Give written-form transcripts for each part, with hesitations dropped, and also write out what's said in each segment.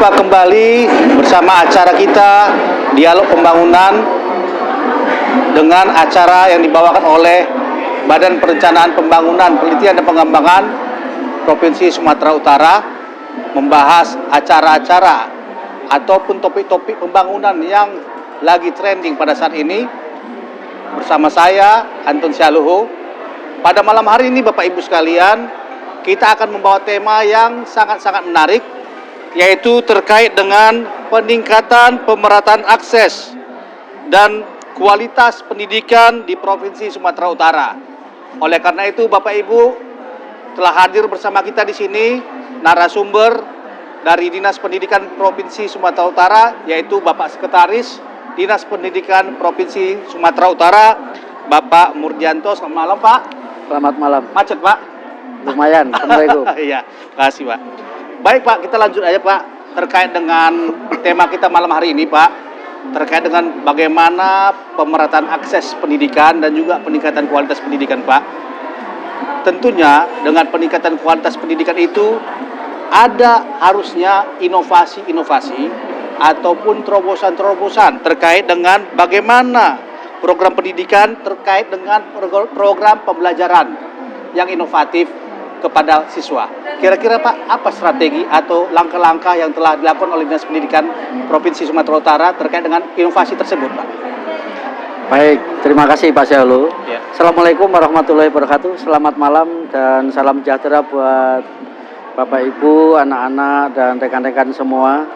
Berjumpa kembali bersama acara kita Dialog Pembangunan dengan acara yang dibawakan oleh Badan Perencanaan Pembangunan, Penelitian dan Pengembangan Provinsi Sumatera Utara, membahas acara-acara ataupun topik-topik pembangunan yang lagi trending pada saat ini. Bersama saya, Anton Syaluhu. Pada malam hari ini, Bapak Ibu sekalian, kita akan membawa tema yang sangat-sangat menarik, yaitu terkait dengan peningkatan pemerataan akses dan kualitas pendidikan di Provinsi Sumatera Utara. Oleh karena itu, Bapak Ibu telah hadir bersama kita di sini narasumber dari Dinas Pendidikan Provinsi Sumatera Utara, yaitu Bapak Sekretaris Dinas Pendidikan Provinsi Sumatera Utara, Bapak Murdianto. Selamat malam, Pak. Selamat malam. Macet, Pak? Lumayan. Assalamualaikum. Iya, makasih, Pak. Baik, Pak, kita lanjut aja, Pak, terkait dengan tema kita malam hari ini, Pak, terkait dengan bagaimana pemerataan akses pendidikan dan juga peningkatan kualitas pendidikan, Pak. Tentunya dengan peningkatan kualitas pendidikan itu ada harusnya inovasi-inovasi ataupun terobosan-terobosan terkait dengan bagaimana program pendidikan terkait dengan program pembelajaran yang inovatif kepada siswa. Kira-kira, Pak, apa strategi atau langkah-langkah yang telah dilakukan oleh Dinas Pendidikan Provinsi Sumatera Utara terkait dengan inovasi tersebut, Pak? Baik, terima kasih Pak Syalu. Ya. Assalamualaikum warahmatullahi wabarakatuh. Selamat malam dan salam sejahtera buat Bapak Ibu, anak-anak dan rekan-rekan semua.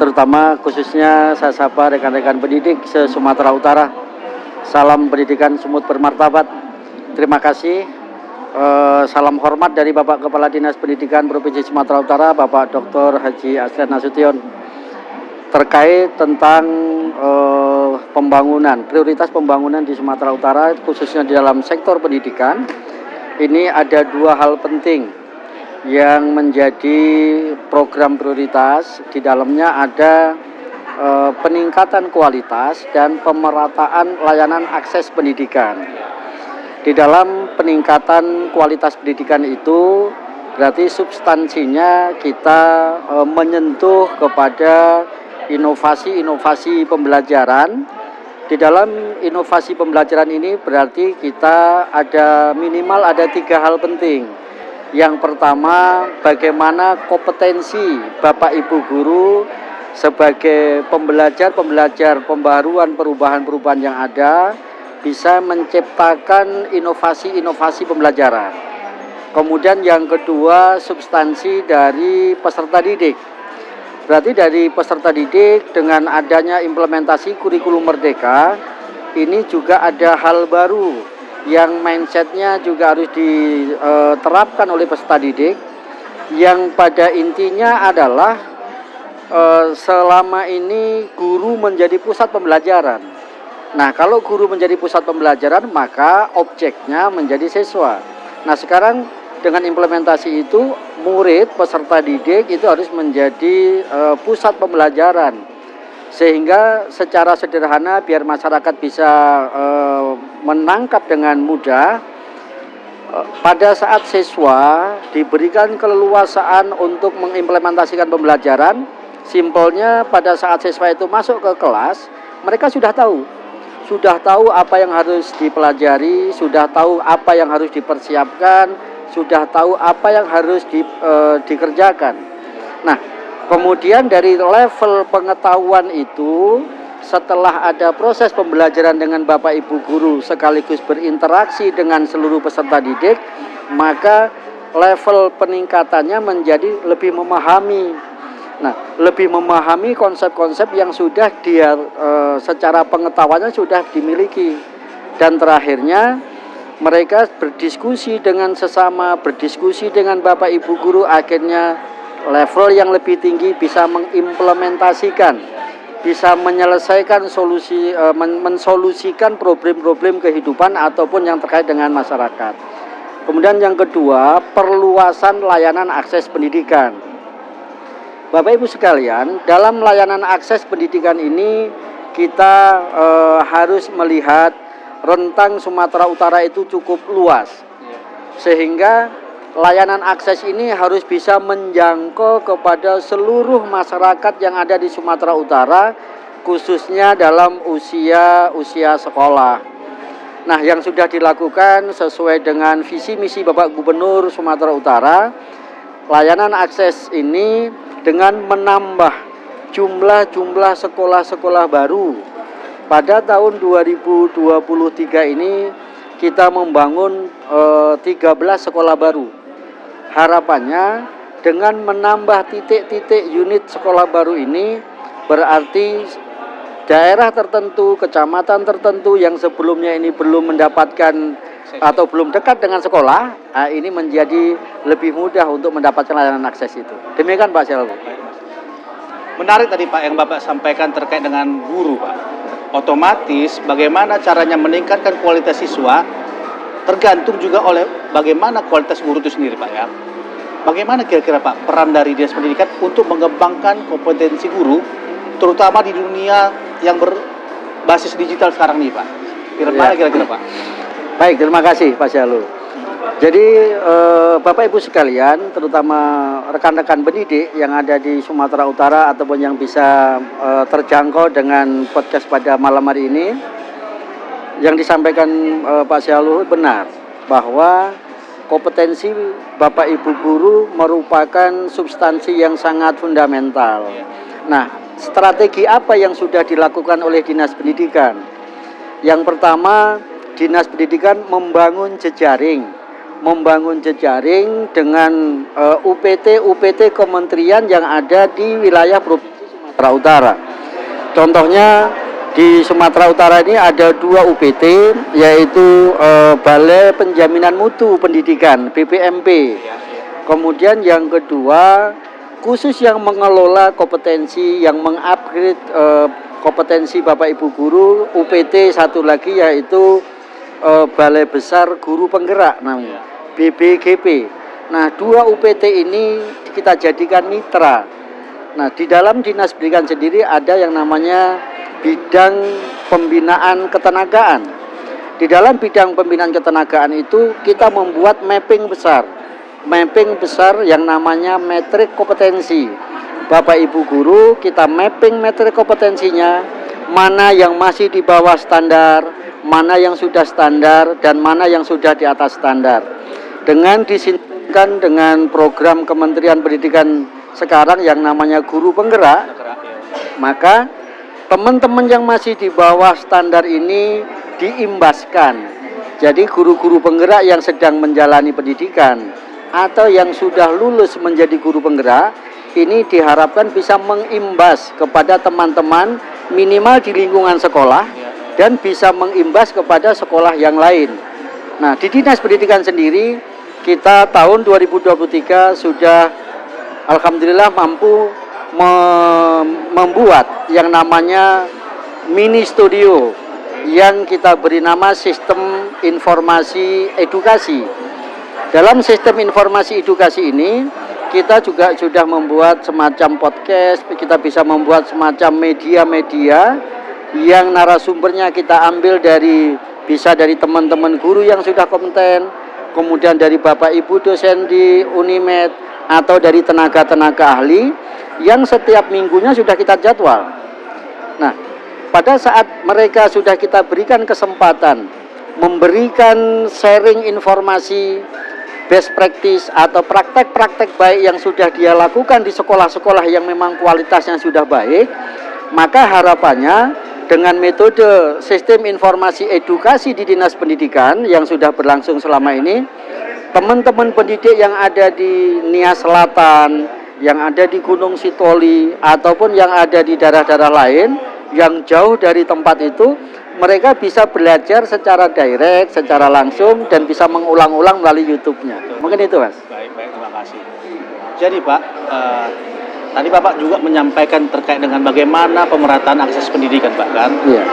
Terutama khususnya saya sapa rekan-rekan pendidik se-Sumatera Utara. Salam pendidikan sumut bermartabat. Terima kasih. Salam hormat dari Bapak Kepala Dinas Pendidikan Provinsi Sumatera Utara, Bapak Dr. Haji Asrian Nasution, terkait tentang pembangunan, prioritas pembangunan di Sumatera Utara, khususnya di dalam sektor pendidikan. Ini ada dua hal penting yang menjadi program prioritas. Di dalamnya ada peningkatan kualitas dan pemerataan layanan akses pendidikan. Di dalam peningkatan kualitas pendidikan itu berarti substansinya kita menyentuh kepada inovasi-inovasi pembelajaran. Di dalam inovasi pembelajaran ini berarti kita minimal ada tiga hal penting. Yang pertama, bagaimana kompetensi Bapak Ibu guru sebagai pembelajar pembaharuan perubahan-perubahan yang ada bisa menciptakan inovasi-inovasi pembelajaran. Kemudian yang kedua, substansi dari peserta didik. Berarti dari peserta didik dengan adanya implementasi kurikulum merdeka, ini juga ada hal baru yang mindsetnya juga harus diterapkan oleh peserta didik, yang pada intinya adalah selama ini guru menjadi pusat pembelajaran. Nah, kalau guru menjadi pusat pembelajaran, maka objeknya menjadi siswa. Nah, sekarang dengan implementasi itu, murid, peserta didik itu harus menjadi pusat pembelajaran. Sehingga secara sederhana, biar masyarakat bisa menangkap dengan mudah, pada saat siswa diberikan keleluasaan untuk mengimplementasikan pembelajaran, simpelnya pada saat siswa itu masuk ke kelas, mereka sudah tahu apa yang harus dipelajari, sudah tahu apa yang harus dipersiapkan, sudah tahu apa yang harus dikerjakan. Nah, kemudian dari level pengetahuan itu, setelah ada proses pembelajaran dengan Bapak Ibu guru sekaligus berinteraksi dengan seluruh peserta didik, maka level peningkatannya menjadi lebih memahami. Nah, lebih memahami konsep-konsep yang sudah dia secara pengetahuannya sudah dimiliki. Dan terakhirnya mereka berdiskusi dengan sesama, berdiskusi dengan Bapak Ibu guru, akhirnya level yang lebih tinggi bisa mengimplementasikan, bisa menyelesaikan mensolusikan problem-problem kehidupan ataupun yang terkait dengan masyarakat. Kemudian yang kedua, perluasan layanan akses pendidikan. Bapak Ibu sekalian, dalam layanan akses pendidikan ini kita harus melihat rentang Sumatera Utara itu cukup luas, sehingga layanan akses ini harus bisa menjangkau kepada seluruh masyarakat yang ada di Sumatera Utara, khususnya dalam usia sekolah. Nah, yang sudah dilakukan sesuai dengan visi misi Bapak Gubernur Sumatera Utara, layanan akses ini dengan menambah jumlah sekolah-sekolah baru. Pada tahun 2023 ini kita membangun 13 sekolah baru. Harapannya dengan menambah titik-titik unit sekolah baru ini berarti daerah tertentu, kecamatan tertentu yang sebelumnya ini belum mendapatkan atau belum dekat dengan sekolah, ini menjadi lebih mudah untuk mendapatkan layanan akses itu. Demikian Pak Syalbu. Menarik tadi Pak yang Bapak sampaikan terkait dengan guru Pak. Otomatis bagaimana caranya meningkatkan kualitas siswa tergantung juga oleh bagaimana kualitas guru itu sendiri Pak ya. Bagaimana kira-kira Pak peran dari Dinas Pendidikan untuk mengembangkan kompetensi guru terutama di dunia yang berbasis digital sekarang nih Pak. Kira-kira Pak. Baik, terima kasih Pak Syalu. Jadi Bapak Ibu sekalian, terutama rekan-rekan pendidik yang ada di Sumatera Utara ataupun yang bisa terjangkau dengan podcast pada malam hari ini, yang disampaikan Pak Syalu benar bahwa kompetensi Bapak Ibu guru merupakan substansi yang sangat fundamental. Nah, strategi apa yang sudah dilakukan oleh Dinas Pendidikan? Yang pertama, Dinas Pendidikan membangun jejaring dengan UPT kementerian yang ada di wilayah Provinsi Sumatera Utara. Contohnya di Sumatera Utara ini ada 2 UPT, yaitu Balai Penjaminan Mutu Pendidikan (BPMP). Kemudian yang kedua, khusus yang mengelola kompetensi, yang mengupgrade kompetensi Bapak Ibu guru, UPT satu lagi yaitu Balai Besar Guru Penggerak namanya, BBGP. Nah, 2 UPT ini kita jadikan mitra. Nah, di dalam Dinas Pendidikan sendiri ada yang namanya bidang pembinaan ketenagaan. Di dalam bidang pembinaan ketenagaan itu kita membuat mapping besar yang namanya metrik kompetensi. Bapak Ibu guru, kita mapping metrik kompetensinya, mana yang masih di bawah standar, mana yang sudah standar, dan mana yang sudah di atas standar. Dengan disinkronkan dengan program Kementerian Pendidikan sekarang yang namanya Guru Penggerak, maka teman-teman yang masih di bawah standar ini diimbaskan. Jadi guru-guru penggerak yang sedang menjalani pendidikan atau yang sudah lulus menjadi guru penggerak ini diharapkan bisa mengimbas kepada teman-teman minimal di lingkungan sekolah dan bisa mengimbas kepada sekolah yang lain. Nah, di Dinas Pendidikan sendiri kita tahun 2023 sudah alhamdulillah mampu membuat yang namanya mini studio yang kita beri nama Sistem Informasi Edukasi. Dalam Sistem Informasi Edukasi ini kita juga sudah membuat semacam podcast, kita bisa membuat semacam media-media yang narasumbernya kita ambil bisa dari teman-teman guru yang sudah kompeten, kemudian dari Bapak Ibu dosen di Unimed atau dari tenaga-tenaga ahli yang setiap minggunya sudah kita jadwal. Nah, pada saat mereka sudah kita berikan kesempatan memberikan sharing informasi, best practice atau praktek-praktek baik yang sudah dia lakukan di sekolah-sekolah yang memang kualitasnya sudah baik, maka harapannya dengan metode sistem informasi edukasi di Dinas Pendidikan yang sudah berlangsung selama ini, teman-teman pendidik yang ada di Nia Selatan, yang ada di Gunung Sitoli, ataupun yang ada di daerah-daerah lain yang jauh dari tempat itu, mereka bisa belajar secara direct, secara langsung, dan bisa mengulang-ulang melalui YouTube-nya. Mungkin itu, Mas. Baik, terima kasih. Jadi Pak, tadi Bapak juga menyampaikan terkait dengan bagaimana pemerataan akses pendidikan Pak kan? Iya.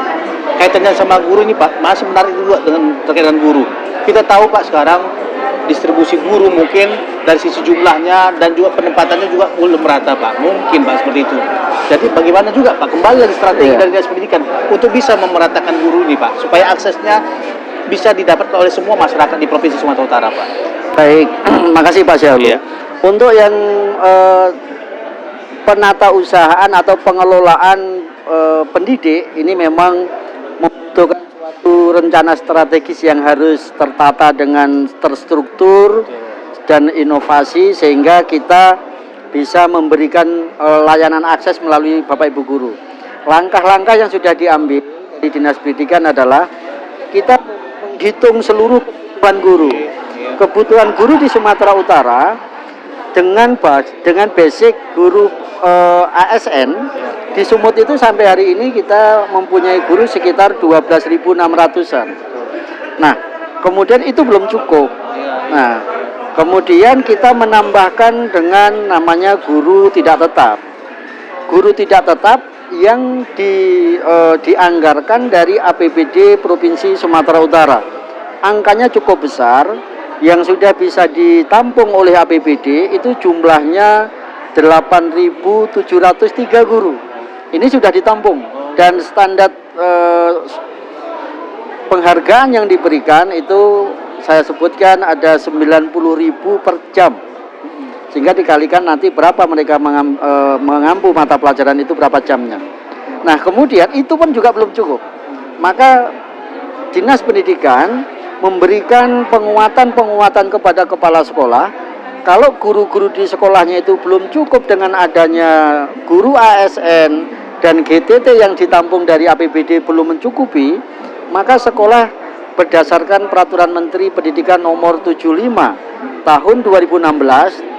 Kaitannya sama guru ini Pak, masih menarik juga dengan terkait dengan guru. Kita tahu Pak sekarang distribusi guru mungkin dari sisi jumlahnya dan juga penempatannya juga belum merata Pak, mungkin Pak seperti itu. Jadi bagaimana juga Pak, kembali lagi strategi dari Dinas Pendidikan untuk bisa memeratakan guru ini Pak, supaya aksesnya bisa didapatkan oleh semua masyarakat di Provinsi Sumatera Utara Pak. Baik, makasih Pak Syahrul. Iya. Untuk yang penata usahaan atau pengelolaan pendidik ini memang membutuhkan suatu rencana strategis yang harus tertata dengan terstruktur dan inovasi sehingga kita bisa memberikan layanan akses melalui Bapak Ibu guru. Langkah-langkah yang sudah diambil di Dinas Pendidikan adalah kita menghitung seluruh kebutuhan guru. Kebutuhan guru di Sumatera Utara dengan basic guru ASN di Sumut itu sampai hari ini kita mempunyai guru sekitar 12.600-an. Nah, kemudian itu belum cukup. Nah, kemudian kita menambahkan dengan namanya guru tidak tetap. Guru tidak tetap yang dianggarkan dari APBD Provinsi Sumatera Utara. Angkanya cukup besar, yang sudah bisa ditampung oleh APBD itu jumlahnya 8.703 guru. Ini sudah ditampung dan standar penghargaan yang diberikan itu saya sebutkan ada 90.000 per jam. Sehingga dikalikan nanti berapa mereka mengampu mata pelajaran itu berapa jamnya. Nah, kemudian itu pun juga belum cukup. Maka Dinas Pendidikan memberikan penguatan kepada kepala sekolah. Kalau guru-guru di sekolahnya itu belum cukup dengan adanya guru ASN dan GTT yang ditampung dari APBD belum mencukupi, maka sekolah berdasarkan Peraturan Menteri Pendidikan Nomor 75 Tahun 2016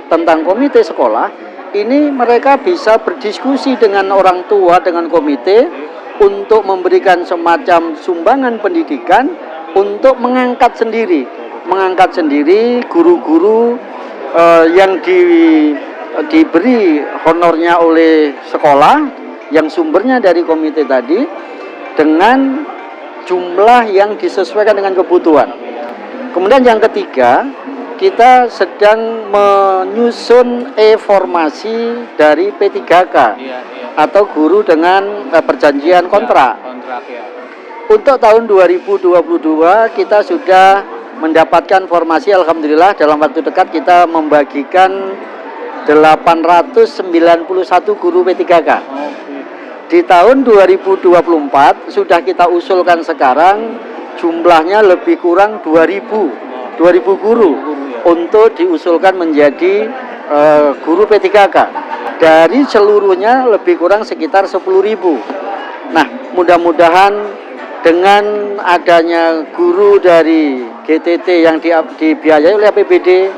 tentang komite sekolah, ini mereka bisa berdiskusi dengan orang tua, dengan komite untuk memberikan semacam sumbangan pendidikan untuk mengangkat sendiri guru-guru yang diberi honornya oleh sekolah yang sumbernya dari komite tadi dengan jumlah yang disesuaikan dengan kebutuhan. Kemudian yang ketiga, kita sedang menyusun e-formasi dari P3K atau guru dengan perjanjian kontrak. Untuk tahun 2022 kita sudah mendapatkan formasi, alhamdulillah dalam waktu dekat kita membagikan 891 guru P3K. Di tahun 2024 sudah kita usulkan sekarang jumlahnya lebih kurang 2.000 guru untuk diusulkan menjadi guru P3K. Dari seluruhnya lebih kurang sekitar 10.000. Nah, mudah-mudahan dengan adanya guru dari GTT yang dibiayai oleh APBD,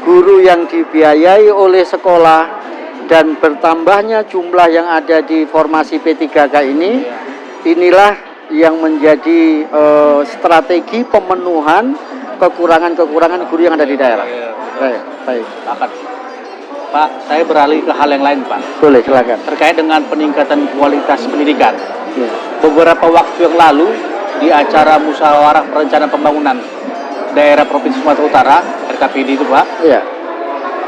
guru yang dibiayai oleh sekolah, dan bertambahnya jumlah yang ada di formasi P3K ini, inilah yang menjadi strategi pemenuhan kekurangan guru yang ada di daerah. Baik. Pak, saya beralih ke hal yang lain, Pak. Boleh, silakan. Terkait dengan peningkatan kualitas pendidikan. Ya. Beberapa waktu yang lalu di acara musyawarah perencanaan pembangunan daerah Provinsi Sumatera Utara (RKPD) itu, Pak, Ya.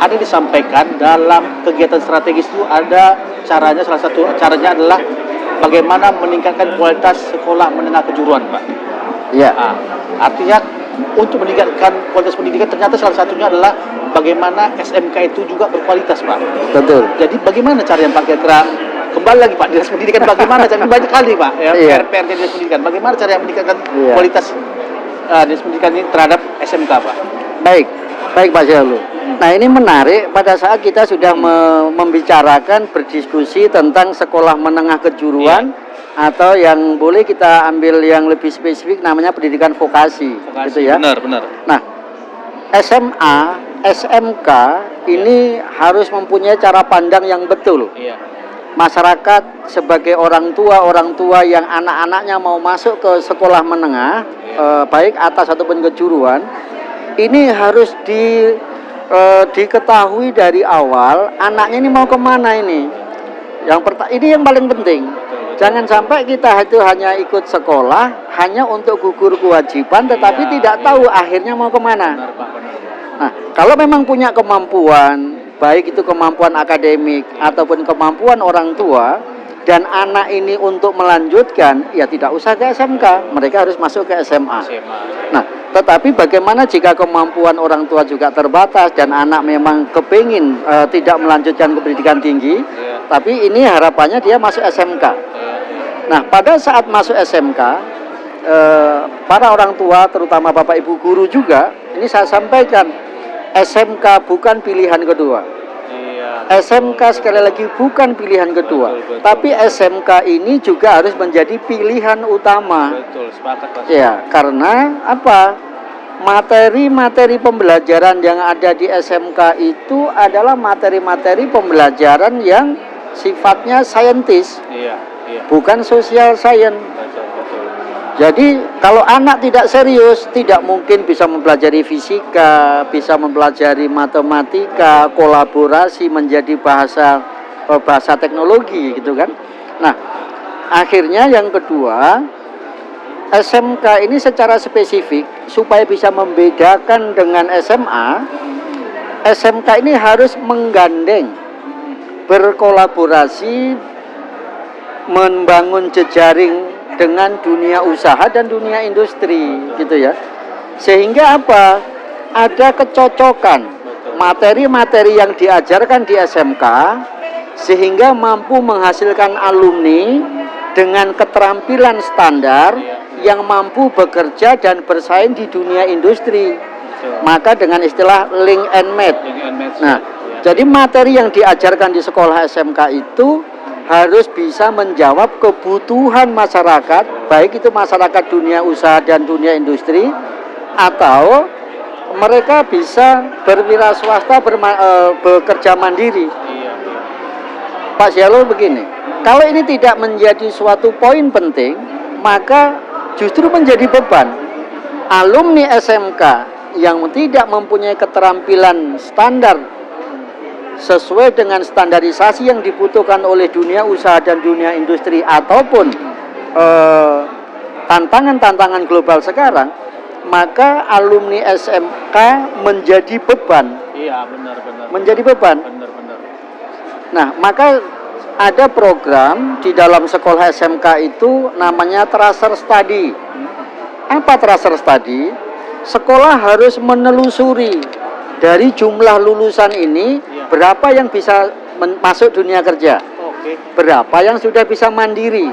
ada disampaikan dalam kegiatan strategis itu ada caranya, salah satu caranya adalah bagaimana meningkatkan kualitas sekolah menengah kejuruan, Pak. Ya. Nah, artinya untuk meningkatkan kualitas pendidikan ternyata salah satunya adalah bagaimana SMK itu juga berkualitas, Pak. Betul. Jadi bagaimana caranya Pak kira-kira kembali lagi Pak, Dinas Pendidikan bagaimana caranya, banyak kali Pak ya, Iya. PR Dinas Pendidikan, bagaimana cara meningkatkan Iya. kualitas Dinas Pendidikan ini terhadap SMK, Pak? Baik Pak Syahrul. Nah, ini menarik pada saat kita sudah membicarakan berdiskusi tentang sekolah menengah kejuruan atau yang boleh kita ambil yang lebih spesifik namanya pendidikan vokasi. Gitu ya. Benar. Nah, SMA, SMK ini harus mempunyai cara pandang yang betul. Iya. Masyarakat sebagai orang tua yang anak-anaknya mau masuk ke sekolah menengah, baik atas ataupun kejuruan, ini harus diketahui dari awal anaknya ini mau kemana ini. Ini yang paling penting. Jangan sampai kita itu hanya ikut sekolah hanya untuk gugur kewajiban, tetapi tidak tahu akhirnya mau kemana. Benar, Pak, benar. Nah, kalau memang punya kemampuan, baik itu kemampuan akademik ataupun kemampuan orang tua, dan anak ini untuk melanjutkan, ya tidak usah ke SMK, mereka harus masuk ke SMA. Nah, tetapi bagaimana jika kemampuan orang tua juga terbatas dan anak memang kepingin tidak melanjutkan ke pendidikan tinggi, tapi ini harapannya dia masuk SMK. Nah, pada saat masuk SMK, para orang tua, terutama Bapak Ibu guru juga, ini saya sampaikan, SMK bukan pilihan kedua. SMK sekali lagi bukan pilihan kedua, tapi SMK ini juga harus menjadi pilihan utama. Betul, sepakat Pak. Ya, karena apa? Materi-materi pembelajaran yang ada di SMK itu adalah materi-materi pembelajaran yang sifatnya saintis, Iya. bukan social science. Betul. Jadi kalau anak tidak serius, tidak mungkin bisa mempelajari fisika, bisa mempelajari matematika, kolaborasi menjadi bahasa teknologi gitu kan. Nah, akhirnya yang kedua, SMK ini secara spesifik supaya bisa membedakan dengan SMA, SMK ini harus menggandeng, berkolaborasi, membangun jejaring dengan dunia usaha dan dunia industri gitu ya. Sehingga apa? Ada kecocokan materi-materi yang diajarkan di SMK sehingga mampu menghasilkan alumni dengan keterampilan standar yang mampu bekerja dan bersaing di dunia industri. Maka dengan istilah link and match. Nah, jadi materi yang diajarkan di sekolah SMK itu harus bisa menjawab kebutuhan masyarakat, baik itu masyarakat dunia usaha dan dunia industri, atau mereka bisa berwira swasta, bekerja mandiri. Pak Syarul begini, kalau ini tidak menjadi suatu poin penting, maka justru menjadi beban. Alumni SMK yang tidak mempunyai keterampilan standar sesuai dengan standarisasi yang dibutuhkan oleh dunia usaha dan dunia industri ataupun tantangan-tantangan global sekarang, maka alumni SMK menjadi beban. Iya, benar. Menjadi beban. Benar. Nah, maka ada program di dalam sekolah SMK itu namanya tracer study. Apa tracer study? Sekolah harus menelusuri dari jumlah lulusan ini, berapa yang bisa masuk dunia kerja, berapa yang sudah bisa mandiri.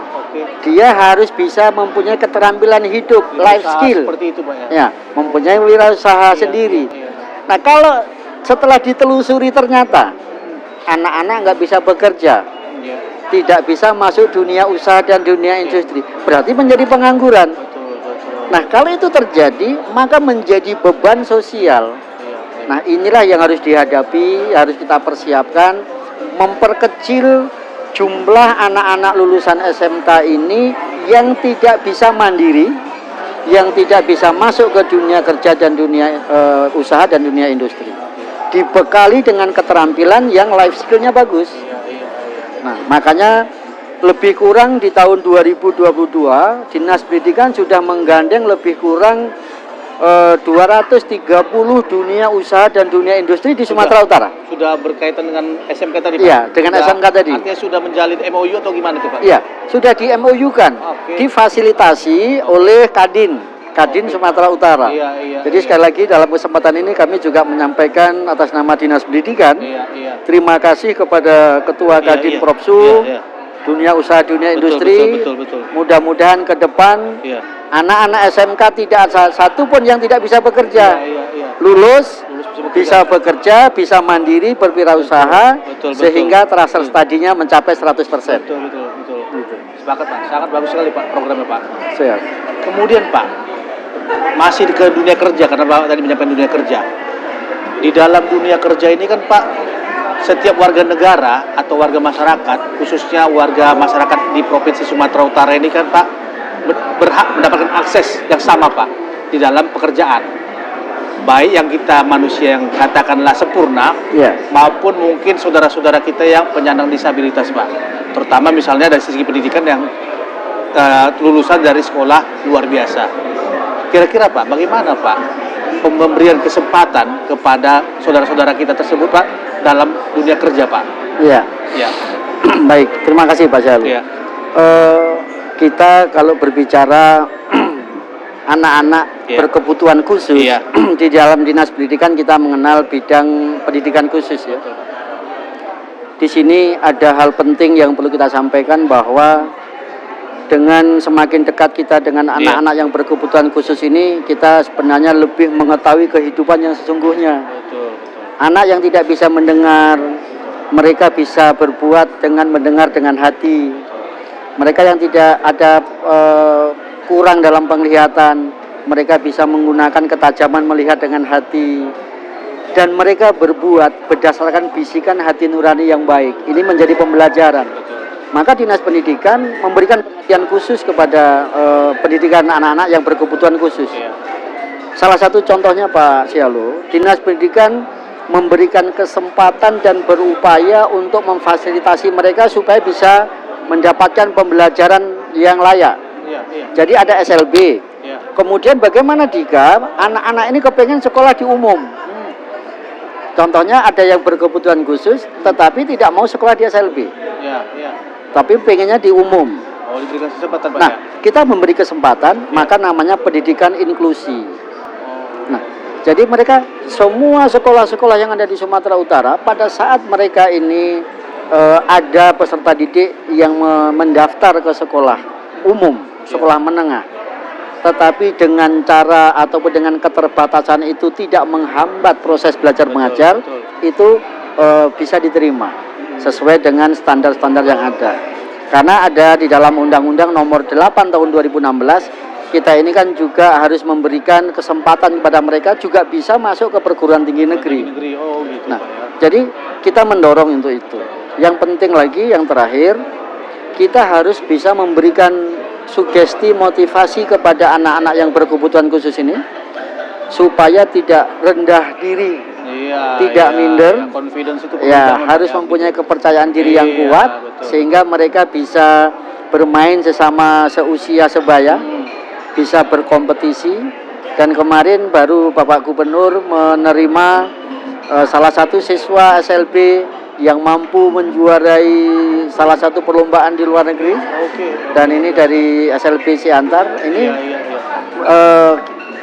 Dia harus bisa mempunyai keterampilan hidup, life skill, seperti itu, Pak, ya, mempunyai wirausaha sendiri. Nah, kalau setelah ditelusuri ternyata anak-anak nggak bisa bekerja, tidak bisa masuk dunia usaha dan dunia industri, berarti menjadi pengangguran. Nah, kalau itu terjadi, maka menjadi beban sosial. Nah, inilah yang harus dihadapi, harus kita persiapkan, memperkecil jumlah anak-anak lulusan SMK ini yang tidak bisa mandiri, yang tidak bisa masuk ke dunia kerja dan dunia usaha dan dunia industri. Dibekali dengan keterampilan yang life skill-nya bagus. Nah, makanya lebih kurang di tahun 2022, Dinas Pendidikan sudah menggandeng lebih kurang 230 dunia usaha dan dunia industri di Sumatera Utara. Sudah berkaitan dengan SMK tadi, Pak? Iya, dengan SMK tadi. Artinya sudah menjalin MOU atau gimana tuh, Pak? Iya, sudah di MOU-kan, difasilitasi oleh Kadin Sumatera Utara. Iya. Jadi sekali lagi dalam kesempatan ini kami juga menyampaikan atas nama Dinas Pendidikan, terima kasih kepada Ketua Kadin Propsu, dunia usaha, dunia industri. Betul. Mudah-mudahan ke depan anak-anak SMK tidak satu pun yang tidak bisa bekerja. Lulus bisa bekerja, bisa mandiri, berwirausaha, sehingga tracer study-nya mencapai 100%. Betul. Sepakat, Pak. Sangat bagus sekali, Pak, programnya, Pak. Siap. Kemudian, Pak, masih ke dunia kerja, karena Bapak tadi menyampaikan dunia kerja. Di dalam dunia kerja ini kan, Pak, setiap warga negara atau warga masyarakat, khususnya warga masyarakat di Provinsi Sumatera Utara ini kan, Pak, berhak mendapatkan akses yang sama, Pak, di dalam pekerjaan. Baik yang kita manusia yang katakanlah sempurna, maupun mungkin saudara-saudara kita yang penyandang disabilitas, Pak. Terutama misalnya dari segi pendidikan yang lulusan dari sekolah luar biasa. Kira-kira, Pak, bagaimana, Pak, pemberian kesempatan kepada saudara-saudara kita tersebut, Pak, dalam dunia kerja, Pak? Iya. Baik, terima kasih Pak Syalu. Iya. Kita kalau berbicara anak-anak Iya. berkebutuhan khusus, Iya. di dalam dinas pendidikan kita mengenal bidang pendidikan khusus ya. Di sini ada hal penting yang perlu kita sampaikan bahwa dengan semakin dekat kita dengan anak-anak yang berkebutuhan khusus ini, kita sebenarnya lebih mengetahui kehidupan yang sesungguhnya. Betul. Anak yang tidak bisa mendengar, mereka bisa berbuat dengan mendengar dengan hati. Mereka yang tidak ada kurang dalam penglihatan, mereka bisa menggunakan ketajaman melihat dengan hati. Dan mereka berbuat berdasarkan bisikan hati nurani yang baik. Ini menjadi pembelajaran. Maka dinas pendidikan memberikan perhatian khusus kepada pendidikan anak-anak yang berkebutuhan khusus. Iya. Salah satu contohnya Pak Syalu, dinas pendidikan memberikan kesempatan dan berupaya untuk memfasilitasi mereka supaya bisa mendapatkan pembelajaran yang layak. Iya, iya. Jadi ada SLB. Iya. Kemudian bagaimana jika anak-anak ini kepengen sekolah di umum? Contohnya ada yang berkebutuhan khusus tetapi tidak mau sekolah di SLB, Iya, iya. tapi pengennya di umum. Oh, diberikan kesempatan Pak Nah, ya? kita memberi kesempatan, maka namanya pendidikan inklusi. Oh, Nah, jadi mereka semua sekolah-sekolah yang ada di Sumatera Utara pada saat mereka ini ada peserta didik yang mendaftar ke sekolah umum, sekolah menengah, tetapi dengan cara ataupun dengan keterbatasan itu tidak menghambat proses belajar mengajar, betul. itu bisa diterima sesuai dengan standar-standar yang ada. Karena ada di dalam Undang-Undang Nomor 8 Tahun 2016, kita ini kan juga harus memberikan kesempatan kepada mereka juga bisa masuk ke perguruan tinggi negeri. Oh, gitu Nah, Pak ya. jadi kita mendorong untuk itu. Yang penting lagi, yang terakhir, kita harus bisa memberikan sugesti motivasi kepada anak-anak yang berkebutuhan khusus ini supaya tidak rendah diri, Iya, tidak iya, minder, iya. Confidence itu perlu ya banget, harus Pak, ya. mempunyai kepercayaan diri yang Iya, kuat betul. sehingga mereka bisa bermain sesama seusia sebaya, bisa berkompetisi. Dan kemarin baru Bapak Gubernur menerima salah satu siswa SLB yang mampu menjuarai salah satu perlombaan di luar negeri. Oke. Dan ini dari SLB Siantar. Ini Iya, iya, iya.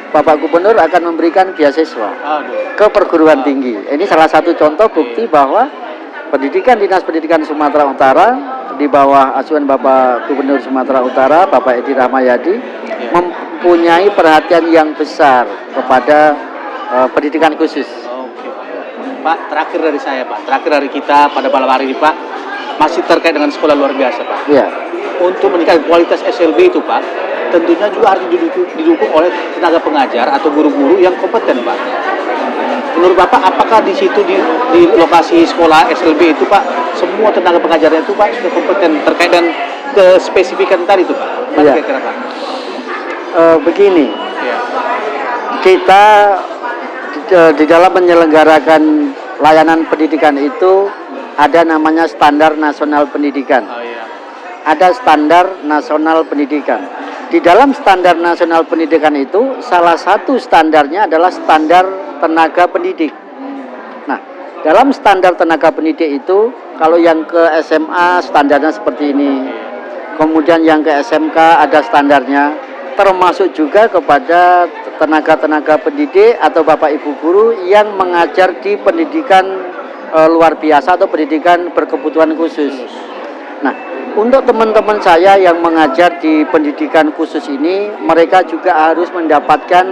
Bapak Gubernur akan memberikan beasiswa Aduh. ke perguruan tinggi. Ini salah satu contoh bukti bahwa pendidikan Dinas Pendidikan Sumatera Utara di bawah asuhan Bapak Gubernur Sumatera Utara, Bapak Edi Rahmayadi, mempunyai perhatian yang besar kepada pendidikan khusus. Oke. Pak, terakhir dari saya, Pak. Terakhir dari kita pada malam hari ini, Pak, masih terkait dengan sekolah luar biasa, Pak. Ya, Untuk meningkatkan kualitas SLB itu, Pak, tentunya juga harus didukung oleh tenaga pengajar atau guru-guru yang kompeten, Pak. Menurut Bapak, apakah di situ di lokasi sekolah SLB itu, Pak, semua tenaga pengajarnya itu, Pak, sudah kompeten terkait dengan kespesifikan tadi itu, Pak? Bagaimana Iya. kira-kira, Pak? Begini, Ya. kita di dalam menyelenggarakan layanan pendidikan itu ada namanya standar nasional pendidikan. Oh, iya. Ada standar nasional pendidikan. Di dalam standar nasional pendidikan itu salah satu standarnya adalah standar tenaga pendidik. Nah, dalam standar tenaga pendidik itu kalau yang ke SMA standarnya seperti ini. Kemudian yang ke SMK ada standarnya, termasuk juga kepada tenaga-tenaga pendidik atau Bapak Ibu guru yang mengajar di pendidikan luar biasa atau pendidikan berkebutuhan khusus. Nah, untuk teman-teman saya yang mengajar di pendidikan khusus ini, mereka juga harus mendapatkan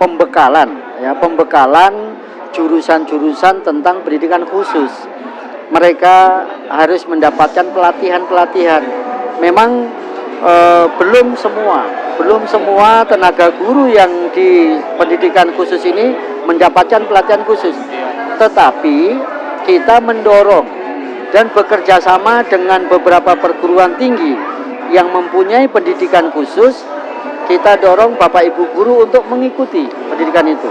pembekalan, ya, pembekalan jurusan-jurusan tentang pendidikan khusus. Mereka harus mendapatkan pelatihan-pelatihan. Memang belum semua tenaga guru yang di pendidikan khusus ini mendapatkan pelatihan khusus. Tetapi kita mendorong dan bekerja sama dengan beberapa perguruan tinggi yang mempunyai pendidikan khusus. Kita dorong Bapak Ibu guru untuk mengikuti pendidikan itu.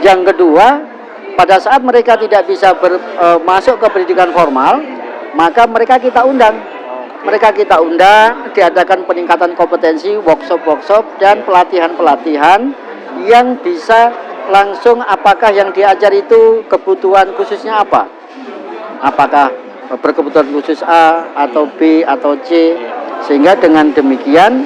Yang kedua, pada saat mereka tidak bisa masuk ke pendidikan formal, maka mereka kita undang. Diadakan peningkatan kompetensi, workshop-workshop dan pelatihan-pelatihan yang bisa langsung apakah yang diajar itu kebutuhan khususnya apa. Apakah berkebutuhan khusus A atau B atau C, sehingga dengan demikian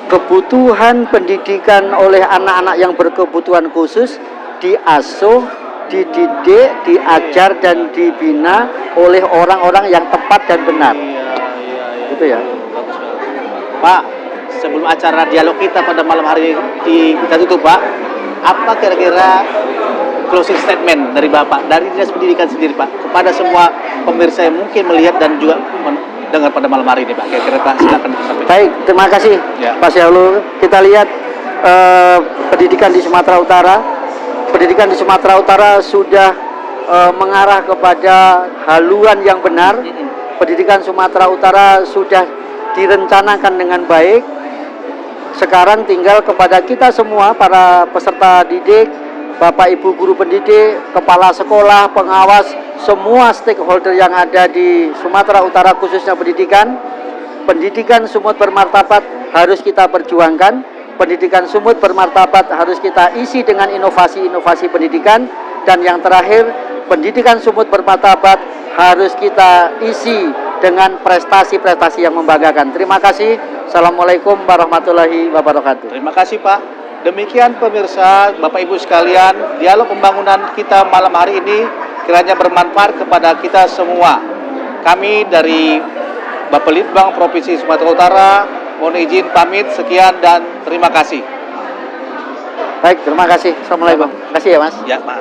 kebutuhan pendidikan oleh anak-anak yang berkebutuhan khusus diasuh, dididik, diajar dan dibina oleh orang-orang yang tepat dan benar. Gitu ya. Pak, sebelum acara dialog kita pada malam hari kita tutup, Pak, apa kira-kira closing statement dari Bapak, dari Dinas Pendidikan sendiri, Pak, kepada semua pemirsa yang mungkin melihat dan juga mendengar pada malam hari ini, Pak? Kira-kira Pak, silakan disampaikan. Baik, terima kasih Ya. Pak Syahrul. Kita lihat pendidikan di Sumatera Utara. Pendidikan di Sumatera Utara sudah mengarah kepada haluan yang benar. Pendidikan Sumatera Utara sudah direncanakan dengan baik. Sekarang tinggal kepada kita semua, para peserta didik, Bapak Ibu guru pendidik, kepala sekolah, pengawas, semua stakeholder yang ada di Sumatera Utara khususnya pendidikan. Pendidikan sumut bermartabat harus kita perjuangkan. Pendidikan sumut bermartabat harus kita isi dengan inovasi-inovasi pendidikan. Dan yang terakhir, pendidikan sumut bermartabat harus kita isi dengan prestasi-prestasi yang membanggakan. Terima kasih. Assalamualaikum warahmatullahi wabarakatuh. Terima kasih, Pak. Demikian pemirsa, Bapak Ibu sekalian, dialog pembangunan kita malam hari ini kiranya bermanfaat kepada kita semua. Kami dari Bapelitbang Provinsi Sumatera Utara mohon izin pamit, sekian dan terima kasih. Baik, terima kasih. Assalamualaikum. Terima kasih ya Mas. Ya, Pak.